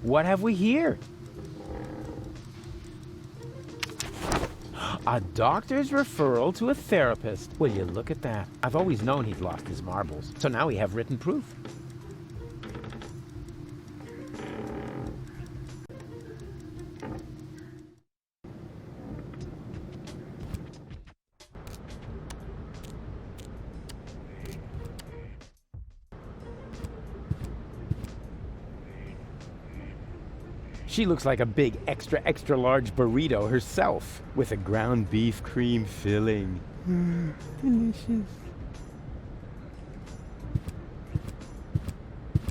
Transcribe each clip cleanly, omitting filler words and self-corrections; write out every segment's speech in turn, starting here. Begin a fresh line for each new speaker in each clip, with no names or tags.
What have we here? A doctor's referral to a therapist. Will you look at that? I've always known he'd lost his marbles, so now we have written proof. She looks like a big extra large burrito herself, with a ground beef cream filling. Delicious.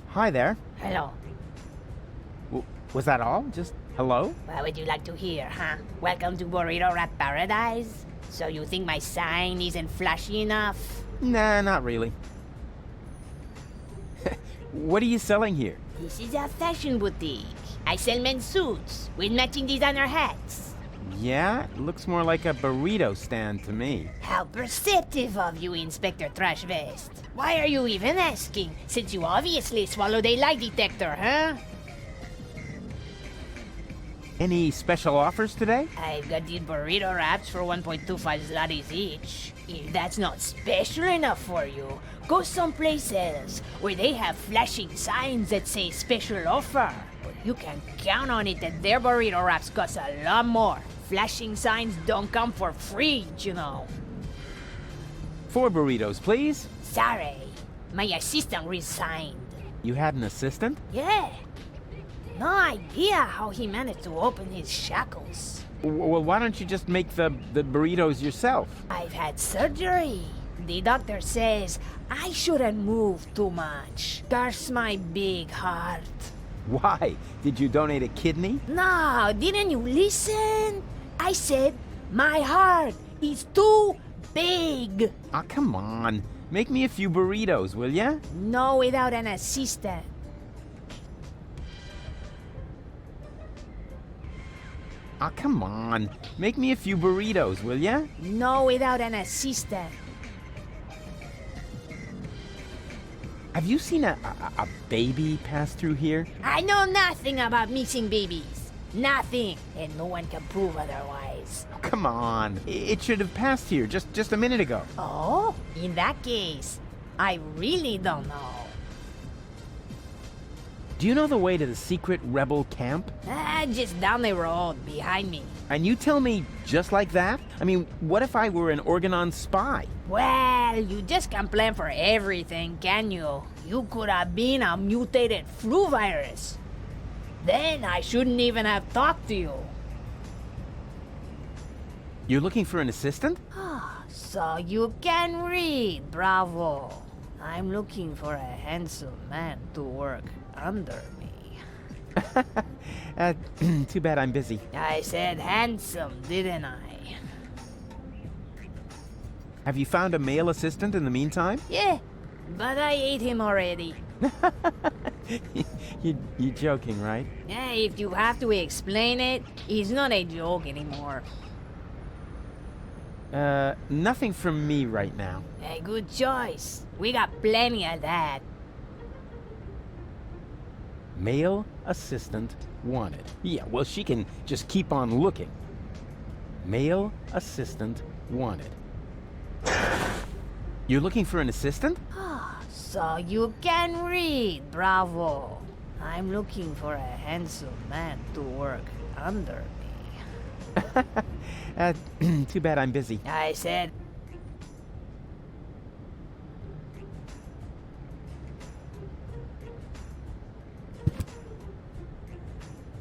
Hi there.
Hello.
Was that all? Just hello?
What would you like to hear, huh? Welcome to Burrito Wrap Paradise? So you think my sign isn't flashy enough?
Nah, not really. What are you selling here?
This is a fashion boutique. I sell men's suits with matching designer hats.
Yeah, it looks more like a burrito stand to me.
How perceptive of you, Inspector Trash Vest. Why are you even asking, since you obviously swallowed a lie detector, huh?
Any special offers today?
I've got these burrito wraps for 1.25 zlotys each. If that's not special enough for you, go someplace else where they have flashing signs that say special offer. But you can count on it that their burrito wraps cost a lot more. Flashing signs don't come for free, you know.
4 burritos, please.
Sorry, my assistant resigned.
You had an assistant?
Yeah. No idea how he managed to open his shackles.
Well, why don't you just make the burritos yourself?
I've had surgery. The doctor says I shouldn't move too much. Curse my big heart.
Why? Did you donate a kidney?
No, didn't you listen? I said my heart is too big.
Ah, come on. Make me a few burritos, will ya?
No, without an assistant.
Ah, come on. Make me a few burritos, will ya?
No, without an assistant.
Have you seen a baby pass through here?
I know nothing about missing babies. Nothing. And no one can prove otherwise.
Oh, come on. It should have passed here just a minute ago.
Oh, in that case, I really don't know.
Do you know the way to the secret rebel camp?
Just down the road, behind me.
And you tell me just like that? I mean, what if I were an Organon spy?
Well, you just can't plan for everything, can you? You could have been a mutated flu virus. Then I shouldn't even have talked to you.
You're looking for an assistant?
So you can read, bravo. I'm looking for a handsome man to work under me.
Too bad I'm busy.
I said handsome, didn't I?
Have you found a male assistant in the meantime?
Yeah, but I ate him already.
You're joking, right?
Yeah, if you have to explain it, it's not a joke anymore.
Nothing from me right now.
A good choice. We got plenty of that.
Male assistant wanted. Yeah, well, she can just keep on looking. Male assistant wanted. You're looking for an assistant?
So you can read, bravo. I'm looking for a handsome man to work under me.
Too bad I'm busy.
I said...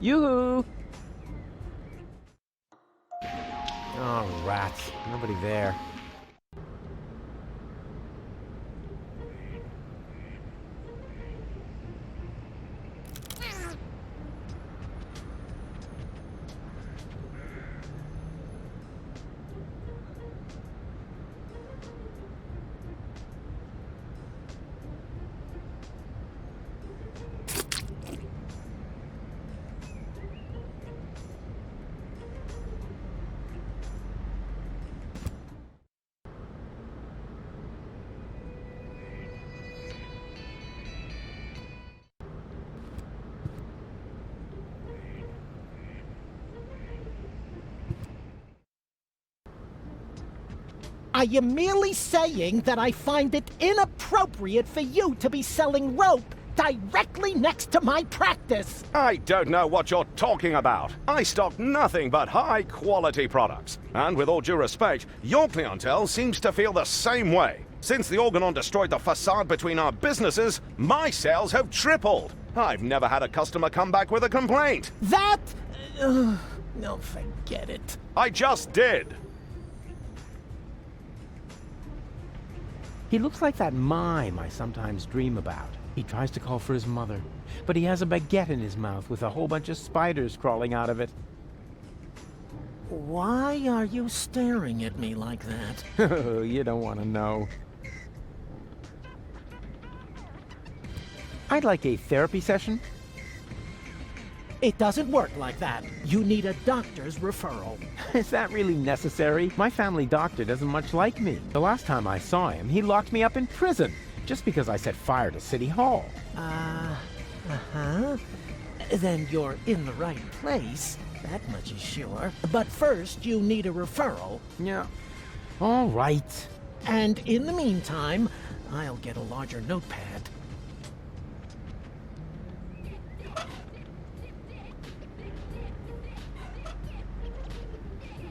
Yoo-hoo! Oh, rats. Nobody there.
I am merely saying that I find it inappropriate for you to be selling rope directly next to my practice.
I don't know what you're talking about. I stock nothing but high-quality products. And with all due respect, your clientele seems to feel the same way. Since the Organon destroyed the facade between our businesses, my sales have tripled. I've never had a customer come back with a complaint.
That... no, forget it.
I just did.
He looks like that mime I sometimes dream about. He tries to call for his mother, but he has a baguette in his mouth with a whole bunch of spiders crawling out of it.
Why are you staring at me like that?
You don't want to know. I'd like a therapy session.
It doesn't work like that. You need a doctor's referral.
Is that really necessary? My family doctor doesn't much like me. The last time I saw him, he locked me up in prison just because I set fire to City Hall.
Uh-huh. Then you're in the right place. That much is sure. But first, you need a referral.
Yeah. All right.
And in the meantime, I'll get a larger notepad.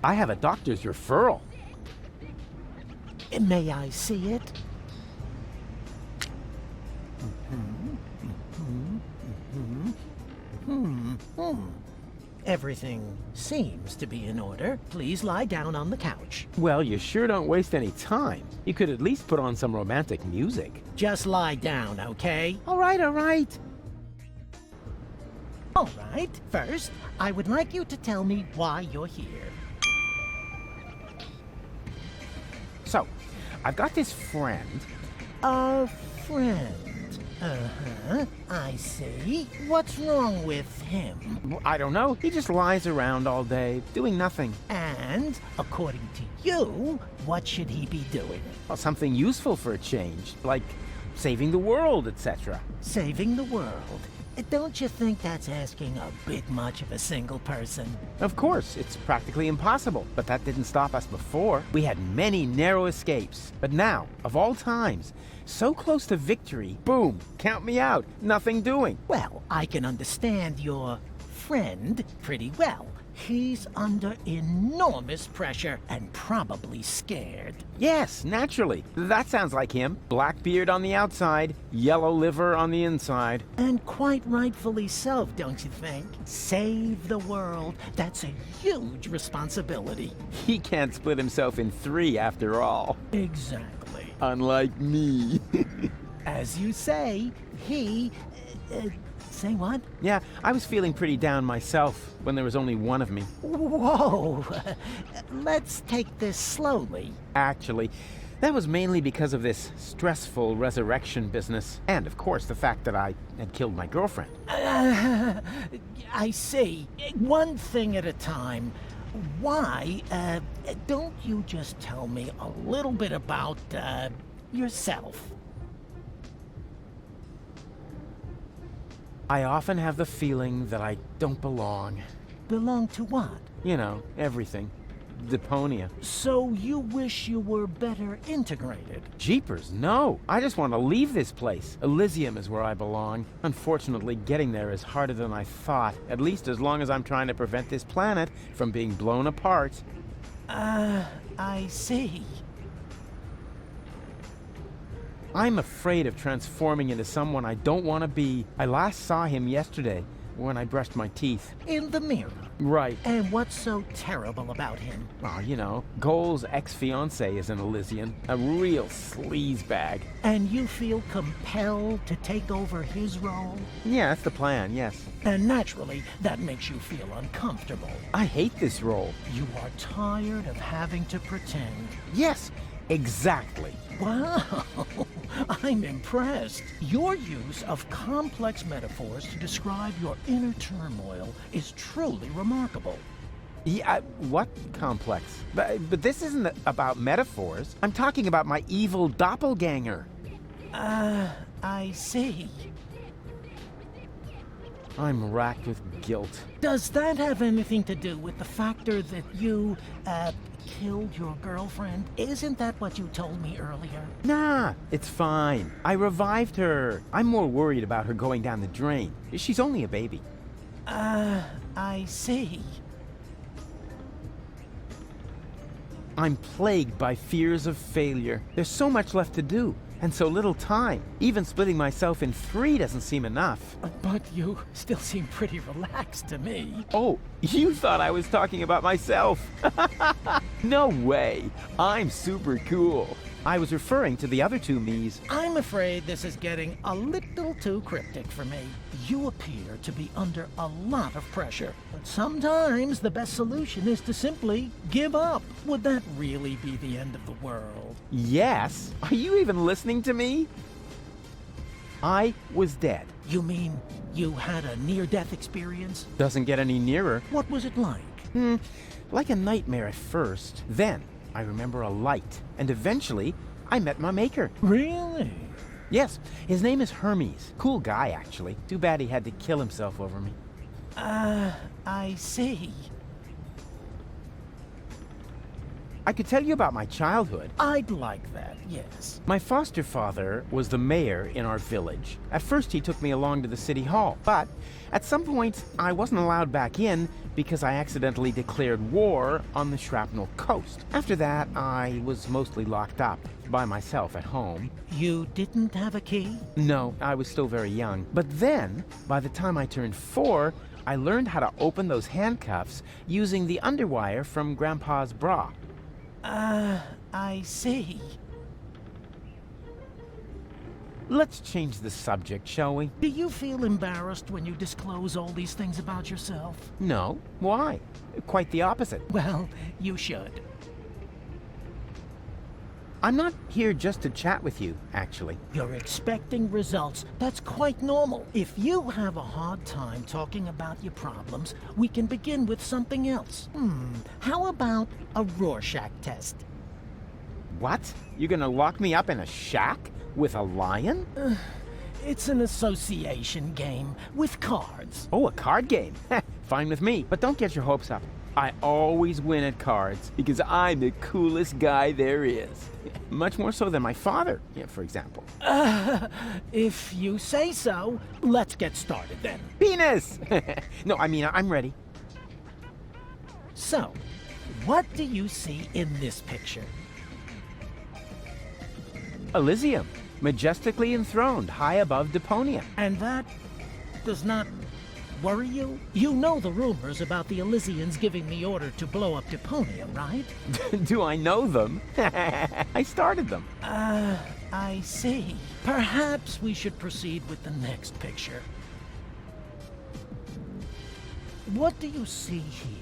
I have a doctor's referral.
May I see it? Everything seems to be in order. Please lie down on the couch.
Well, you sure don't waste any time. You could at least put on some romantic music.
Just lie down, okay?
All right, all right.
All right. First, I would like you to tell me why you're here.
So, I've got this friend.
A friend. Uh-huh. I see. What's wrong with him?
I don't know. He just lies around all day, doing nothing.
And, according to you, what should he be doing?
Well, something useful for a change, like saving the world, etc.
Saving the world. Don't you think that's asking a bit much of a single person?
Of course, it's practically impossible, but that didn't stop us before. We had many narrow escapes, but now, of all times, so close to victory, boom, count me out, nothing doing.
Well, I can understand your friend pretty well. He's under enormous pressure and probably scared.
Yes, naturally. That sounds like him. Black beard on the outside, yellow liver on the inside.
And quite rightfully so, don't you think? Save the world. That's a huge responsibility.
He can't split himself in three after all.
Exactly.
Unlike me.
As you say, he... say what?
Yeah, I was feeling pretty down myself when there was only one of me.
Whoa! Let's take this slowly.
Actually, that was mainly because of this stressful resurrection business. And, of course, the fact that I had killed my girlfriend.
I see. One thing at a time. Why, don't you just tell me a little bit about, yourself?
I often have the feeling that I don't belong.
Belong to what?
You know, everything. Deponia.
So you wish you were better integrated?
Jeepers, no. I just want to leave this place. Elysium is where I belong. Unfortunately, getting there is harder than I thought. At least as long as I'm trying to prevent this planet from being blown apart.
I see.
I'm afraid of transforming into someone I don't want to be. I last saw him yesterday when I brushed my teeth.
In the mirror?
Right.
And what's so terrible about him?
Oh, you know, Goal's ex-fiancée is an Elysian. A real sleazebag.
And you feel compelled to take over his role?
Yeah, that's the plan, yes.
And naturally, that makes you feel uncomfortable.
I hate this role.
You are tired of having to pretend.
Yes, exactly.
Wow, I'm impressed. Your use of complex metaphors to describe your inner turmoil is truly remarkable.
Yeah, what complex? But this isn't about metaphors. I'm talking about my evil doppelganger.
I see.
I'm racked with guilt.
Does that have anything to do with the factor that you, killed your girlfriend? Isn't that what you told me earlier?
Nah, it's fine. I revived her. I'm more worried about her going down the drain. She's only a baby.
I see.
I'm plagued by fears of failure. There's so much left to do, and so little time. Even splitting myself in 3 doesn't seem enough.
But you still seem pretty relaxed to me.
Oh, you thought I was talking about myself. No way. I'm super cool. I was referring to the other 2 me's.
I'm afraid this is getting a little too cryptic for me. You appear to be under a lot of pressure. But sometimes the best solution is to simply give up. Would that really be the end of the world?
Yes. Are you even listening to me? I was dead.
You mean you had a near-death experience?
Doesn't get any nearer.
What was it like?
Like a nightmare at first. Then I remember a light, and eventually I met my maker.
Really?
Yes, his name is Hermes. Cool guy, actually. Too bad he had to kill himself over me.
I see.
I could tell you about my childhood.
I'd like that, yes.
My foster father was the mayor in our village. At first he took me along to the city hall, but at some point I wasn't allowed back in because I accidentally declared war on the Shrapnel Coast. After that, I was mostly locked up by myself at home.
You didn't have a key?
No, I was still very young. But then, by the time I turned 4, I learned how to open those handcuffs using the underwire from Grandpa's bra.
I see.
Let's change the subject, shall we?
Do you feel embarrassed when you disclose all these things about yourself?
No. Why? Quite the opposite.
Well, you should.
I'm not here just to chat with you, actually.
You're expecting results. That's quite normal. If you have a hard time talking about your problems, we can begin with something else. How about a Rorschach test?
What? You're gonna lock me up in a shack with a lion?
It's an association game with cards.
Oh, a card game. Fine with me, but don't get your hopes up. I always win at cards because I'm the coolest guy there is. Much more so than my father, for example.
If you say so, let's get started then.
Penis! No, I mean, I'm ready.
So, what do you see in this picture?
Elysium, majestically enthroned high above Deponia.
And that does not worry you? You know the rumors about the Elysians giving the order to blow up Deponia, right?
Do I know them? I started them.
I see. Perhaps we should proceed with the next picture. What do you see here?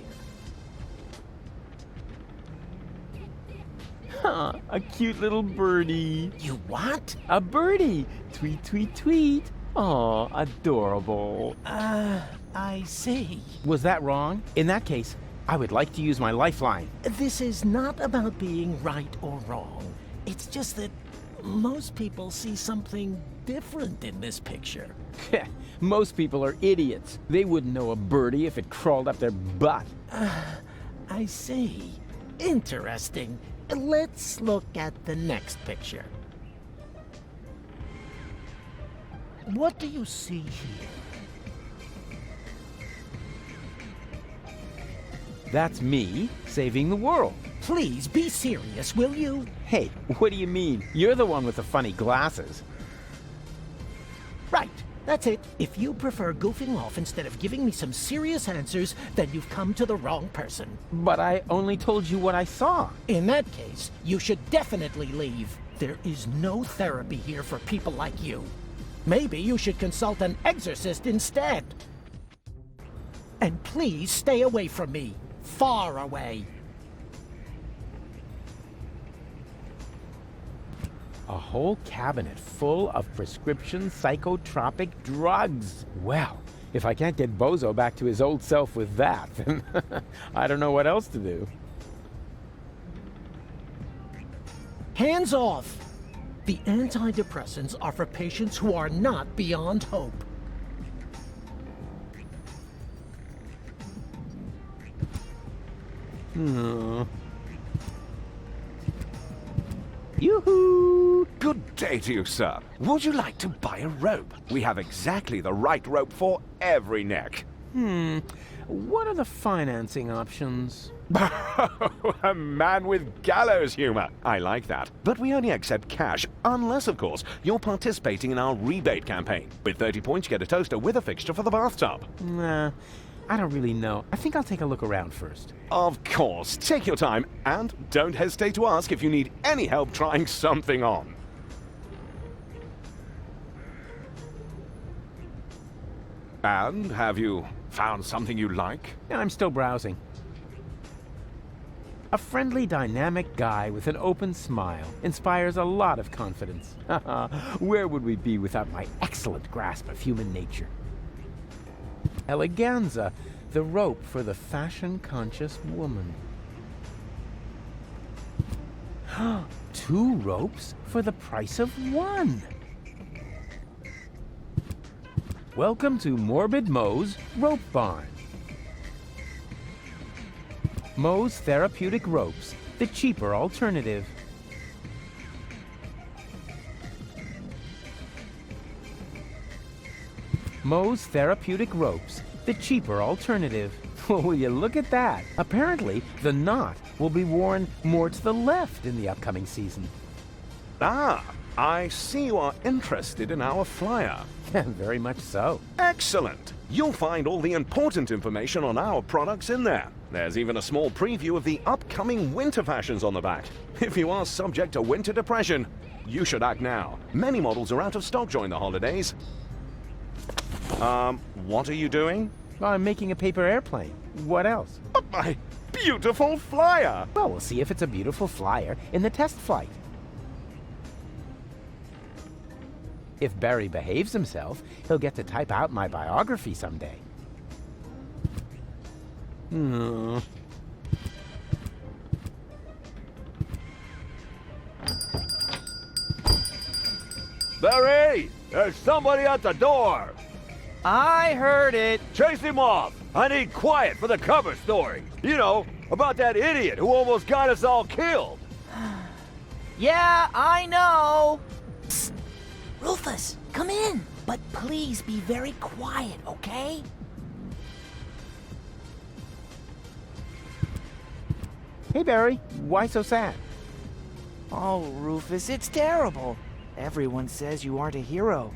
Huh, a cute little birdie.
You what?
A birdie. Tweet, tweet, tweet. Aw, adorable.
I see.
Was that wrong? In that case, I would like to use my lifeline.
This is not about being right or wrong. It's just that most people see something different in this picture.
Most people are idiots. They wouldn't know a birdie if it crawled up their butt.
I see. Interesting. Let's look at the next picture. What do you see here?
That's me saving the world.
Please be serious, will you?
Hey, what do you mean? You're the one with the funny glasses.
Right, that's it. If you prefer goofing off instead of giving me some serious answers, then you've come to the wrong person.
But I only told you what I saw.
In that case, you should definitely leave. There is no therapy here for people like you. Maybe you should consult an exorcist instead. And please stay away from me. Far away.
A whole cabinet full of prescription psychotropic drugs. Well, if I can't get Bozo back to his old self with that, then I don't know what else to do.
Hands off! The antidepressants are for patients who are not beyond hope.
Yoo-hoo!
Good day to you, sir. Would you like to buy a rope? We have exactly the right rope for every neck.
What are the financing options?
A man with gallows humor. I like that. But we only accept cash, unless, of course, you're participating in our rebate campaign. With 30 points, you get a toaster with a fixture for the bathtub.
Nah, I don't really know. I think I'll take a look around first.
Of course. Take your time, and don't hesitate to ask if you need any help trying something on. And have you found something you like?
I'm still browsing. A friendly, dynamic guy with an open smile inspires a lot of confidence. Where would we be without my excellent grasp of human nature? Eleganza, the rope for the fashion-conscious woman. 2 ropes for the price of 1. Welcome to Morbid Moe's Rope Barn. Moe's Therapeutic Ropes, the cheaper alternative. Moe's Therapeutic Ropes, the cheaper alternative. Well, will you look at that? Apparently, the knot will be worn more to the left in the upcoming season.
Ah, I see you are interested in our flyer.
Very much so.
Excellent! You'll find all the important information on our products in there. There's even a small preview of the upcoming winter fashions on the back. If you are subject to winter depression, you should act now. Many models are out of stock during the holidays. What are you doing?
Well, I'm making a paper airplane. What else?
But my beautiful flyer!
Well, we'll see if it's a beautiful flyer in the test flight. If Barry behaves himself, he'll get to type out my biography someday.
Barry! There's somebody at the door!
I heard it.
Chase him off! I need quiet for the cover story. You know, about that idiot who almost got us all killed.
Yeah, I know.
Rufus, come in. But please be very quiet, okay?
Hey, Barry, why so sad?
Oh, Rufus, it's terrible. Everyone says you aren't a hero.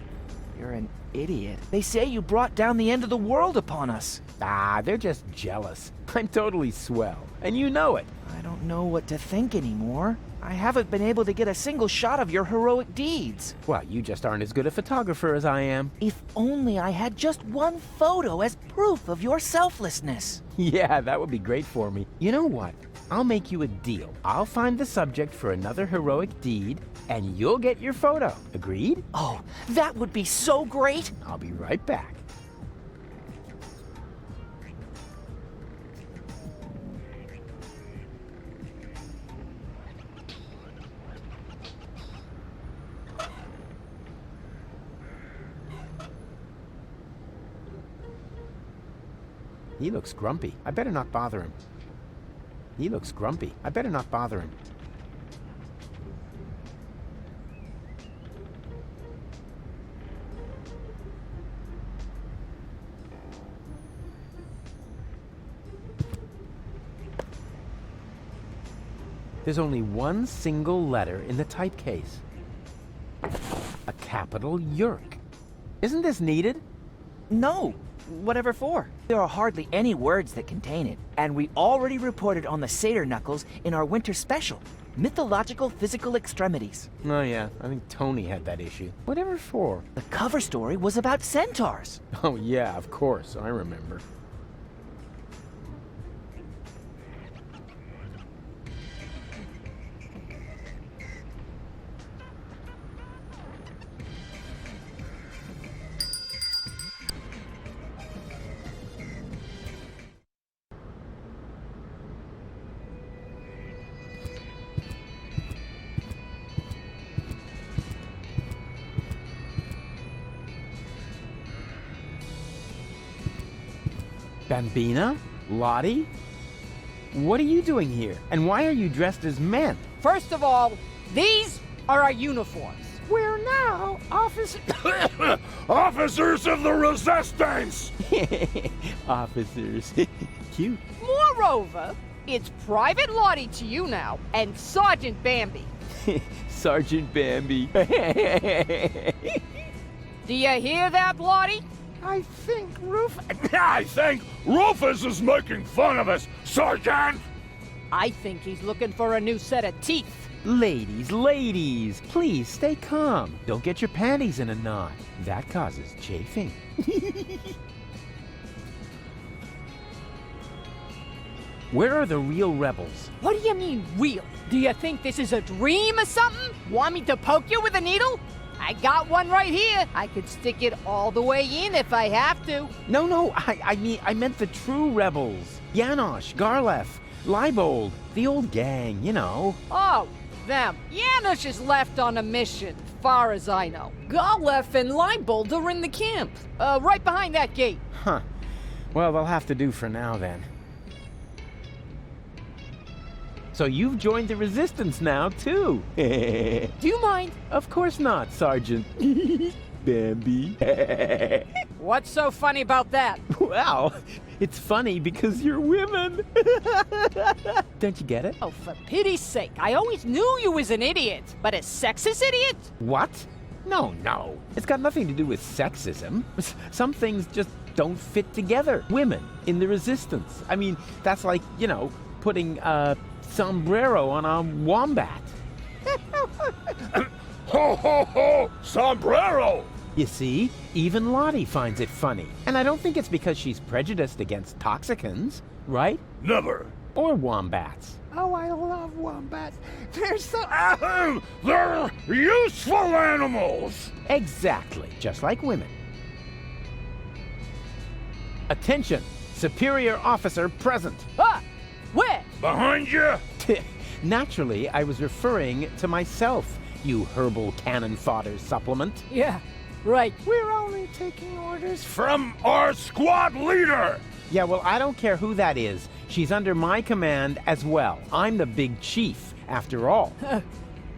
You're an idiot. They say you brought down the end of the world upon us.
Ah, they're just jealous. I'm totally swell, and you know it.
I don't know what to think anymore. I haven't been able to get a single shot of your heroic deeds.
Well, you just aren't as good a photographer as I am.
If only I had just one photo as proof of your selflessness.
Yeah, that would be great for me. You know what? I'll make you a deal. I'll find the subject for another heroic deed, and you'll get your photo. Agreed?
Oh, that would be so great.
I'll be right back. He looks grumpy. I better not bother him. He looks grumpy. I better not bother him. There's only one single letter in the typecase. A capital Yerk. Isn't this needed?
No. Whatever for? There are hardly any words that contain it, and we already reported on the satyr knuckles in our winter special, Mythological Physical Extremities.
Oh yeah, I think Tony had that issue. Whatever for?
The cover story was about centaurs.
Oh yeah, of course, I remember. Bambina? Lottie? What are you doing here? And why are you dressed as men?
First of all, these are our uniforms.
We're now officers.
Officers of the Resistance!
Officers. Cute.
Moreover, it's Private Lottie to you now, and Sergeant Bambi.
Sergeant Bambi.
Do you hear that, Lottie?
I think
I think Rufus is making fun of us, Sergeant!
I think he's looking for a new set of teeth.
Ladies, please stay calm. Don't get your panties in a knot. That causes chafing. Where are the real rebels?
What do you mean, real? Do you think this is a dream or something? Want me to poke you with a needle? I got one right here. I could stick it all the way in if I have to.
No, I meant the true rebels. Janosch, Garlef, Leibold, the old gang, you know.
Oh, them. Janusz is left on a mission, far as I know. Garlef and Leibold are in the camp. Right behind that gate.
Huh. Well, they'll have to do for now then. So you've joined the Resistance now, too.
Do you mind?
Of course not, Sergeant. Bambi.
What's so funny about that?
Well, it's funny because you're women. Don't you get it?
Oh, for pity's sake, I always knew you was an idiot. But a sexist idiot?
What? No. It's got nothing to do with sexism. Some things just don't fit together. Women in the Resistance. I mean, that's like, you know, putting a sombrero on a wombat.
Ho, ho, ho! Sombrero!
You see, even Lottie finds it funny. And I don't think it's because she's prejudiced against toxicants, right?
Never.
Or wombats.
Oh, I love wombats. They're so...
Ahem! They're useful animals!
Exactly, just like women. Attention! Superior officer present.
Ah! Where?
Behind you?
Naturally, I was referring to myself, you herbal cannon fodder supplement.
Yeah, right.
We're only taking orders
From our squad leader!
Yeah, well, I don't care who that is. She's under my command as well. I'm the big chief, after all.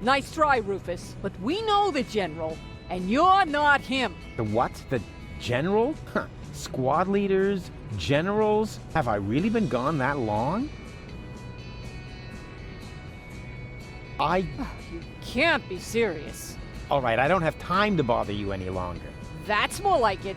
Nice try, Rufus. But we know the General, and you're not him.
The what? The general? Huh. Squad leaders? Generals? Have I really been gone that long?
You can't be serious.
All right, I don't have time to bother you any longer.
That's more like it.